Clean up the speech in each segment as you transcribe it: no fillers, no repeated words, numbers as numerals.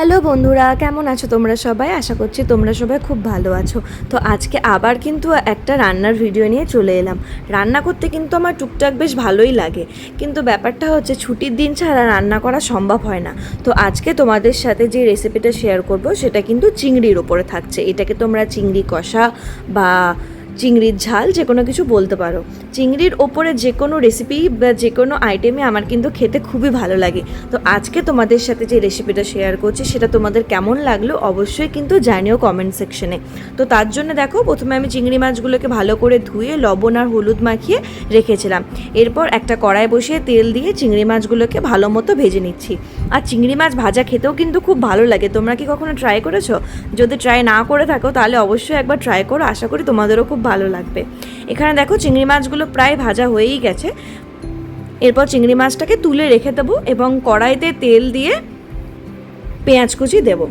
Hello বন্ধুরা, কেমন আছো তোমরা সবাই? আশা করছি তোমরা সবাই খুব ভালো আছো। তো আজকে আবার কিন্তু একটা রান্নার ভিডিও নিয়ে চলে এলাম। রান্না করতে কিন্তু আমার টুকটাক বেশ ভালোই লাগে, কিন্তু ব্যাপারটা হচ্ছে ছুটির দিন ছাড়া রান্না করা সম্ভব হয় না। তো আজকে তোমাদের সাথে যে রেসিপিটা শেয়ার করব সেটা কিন্তু চিংড়ির ওপরে থাকছে। এটাকে তোমরা চিংড়ি কষা বা চিংড়ির ঝাল যে কোনো কিছু বলতে পারো। চিংড়ির ওপরে যে কোনো রেসিপি বা যে কোনো আইটেমই আমার কিন্তু খেতে খুবই ভালো লাগে। তো আজকে তোমাদের সাথে যে রেসিপিটা শেয়ার করছি সেটা তোমাদের কেমন লাগলো অবশ্যই কিন্তু জানিও কমেন্ট সেকশনে। তো তার জন্য দেখো, প্রথমে আমি চিংড়ি মাছগুলোকে ভালো করে ধুয়ে লবণ আর হলুদ মাখিয়ে রেখেছিলাম। এরপর একটা কড়াই বসিয়ে তেল দিয়ে চিংড়ি মাছগুলোকে ভালো মতো ভেজে নিচ্ছি। আর চিংড়ি মাছ ভাজা খেতেও কিন্তু খুব ভালো লাগে। তোমরা কি কখনো ট্রাই করেছো? যদি ট্রাই না করে থাকো তাহলে অবশ্যই একবার ট্রাই করো, আশা করি তোমাদেরও খুব ভালো লাগবে। এখানে দেখো চিংড়ি মাছগুলো প্রায় ভাজা হয়েই গেছে। এরপর চিংড়ি মাছটাকে তুলে রেখে দেবো এবং কড়াইতে তেল দিয়ে পেঁয়াজ কুচি দেবো।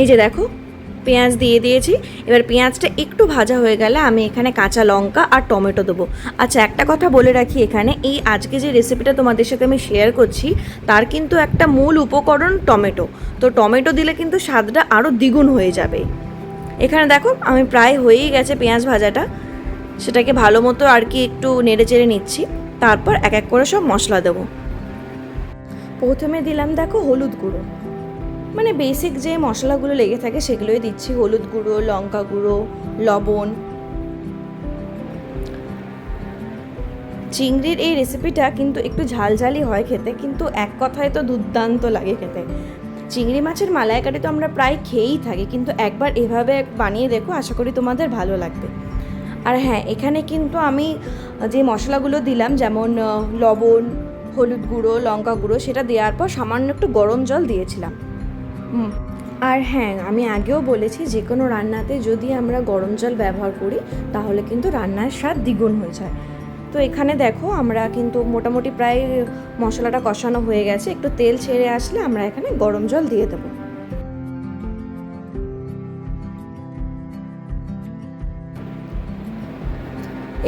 এই যে দেখো, পেঁয়াজ দিয়ে দিয়েছি। এবার পেঁয়াজটা একটু ভাজা হয়ে গেলে আমি এখানে কাঁচা লঙ্কা আর টমেটো দেবো। আচ্ছা, একটা কথা বলে রাখি, এখানে এই আজকে যে রেসিপিটা তোমাদের সাথে আমি শেয়ার করছি তার কিন্তু একটা মূল উপকরণ টমেটো। তো টমেটো দিলে কিন্তু স্বাদটা আরও দ্বিগুণ হয়ে যাবে। এখানে দেখো আমি প্রায় হয়েই গেছে পেঁয়াজ ভাজাটা, সেটাকে ভালো মতো আর কি একটু নেড়ে চেড়ে নিচ্ছি। তারপর এক এক করে সব মশলা দেবো। প্রথমে দিলাম দেখো হলুদ গুঁড়ো, মানে বেসিক যে মশলাগুলো লেগে থাকে সেগুলোই দিচ্ছি। হলুদ গুঁড়ো, লঙ্কা গুঁড়ো, লবণ। চিংড়ির এই রেসিপিটা কিন্তু একটু ঝালঝালি হয় খেতে, কিন্তু এক কথায় তো দুর্দান্ত লাগে খেতে। চিংড়ি মাছের মালাইকারি তো আমরা প্রায় খেয়েই থাকি, কিন্তু একবার এভাবে বানিয়ে দেখো, আশা করি তোমাদের ভালো লাগবে। আর হ্যাঁ, এখানে কিন্তু আমি যে মশলাগুলো দিলাম, যেমন লবণ, হলুদ গুঁড়ো, লঙ্কা গুঁড়ো, সেটা দেওয়ার পর সামান্য একটু গরম জল দিয়েছিলাম। আর হ্যাঁ, আমি আগেও বলেছি যে কোনো রান্নাতে যদি আমরা গরম জল ব্যবহার করি তাহলে কিন্তু রান্নার স্বাদ দ্বিগুণ হয়ে যায়। তো এখানে দেখো আমরা কিন্তু মোটামুটি প্রায় মশলাটা কষানো হয়ে গেছে। একটু তেল ছেড়ে আসলে আমরা এখানে গরম জল দিয়ে দেবো।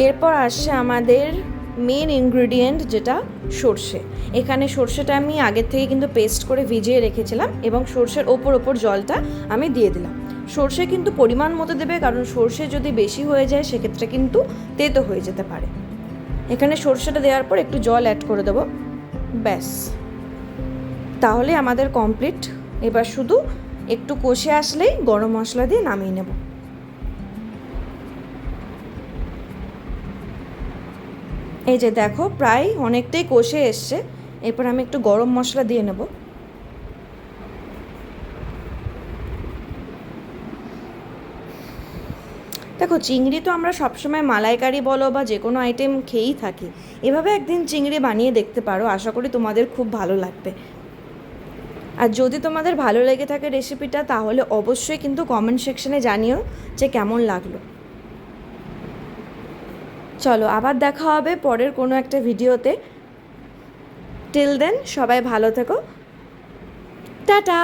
এরপর আসছে আমাদের মেন ইনগ্রেডিয়েন্ট, যেটা সর্ষে। এখানে সর্ষেটা আমি আগের থেকে কিন্তু পেস্ট করে ভিজিয়ে রেখেছিলাম এবং সর্ষের ওপর জলটা আমি দিয়ে দিলাম। সর্ষে কিন্তু পরিমাণ মতো দেবে, কারণ সর্ষে যদি বেশি হয়ে যায় সেক্ষেত্রে কিন্তু তেতো হয়ে যেতে পারে। এখানে সর্ষেটা দেওয়ার পর একটু জল অ্যাড করে দেবো, ব্যাস তাহলে আমাদের কমপ্লিট। এবার শুধু একটু কষে আসলেই গরম মশলা দিয়ে নামিয়ে নেব। এই যে দেখো, প্রায় অনেকটাই কষে এসছে। এরপর আমি একটু গরম মশলা দিয়ে নেব। দেখো, চিংড়ি তো আমরা সবসময় মালাইকারি বলো বা যে কোনো আইটেম খেয়েই থাকি। এভাবে একদিন চিংড়ি বানিয়ে দেখতে পারো, আশা করি তোমাদের খুব ভালো লাগবে। আর যদি তোমাদের ভালো লেগে থাকে রেসিপিটা, তাহলে অবশ্যই কিন্তু কমেন্ট সেকশনে জানিও যে কেমন লাগলো। চলো, আবার দেখা হবে পরের কোনো একটা ভিডিওতে। টিল দেন সবাই ভালো থেকো, টাটা।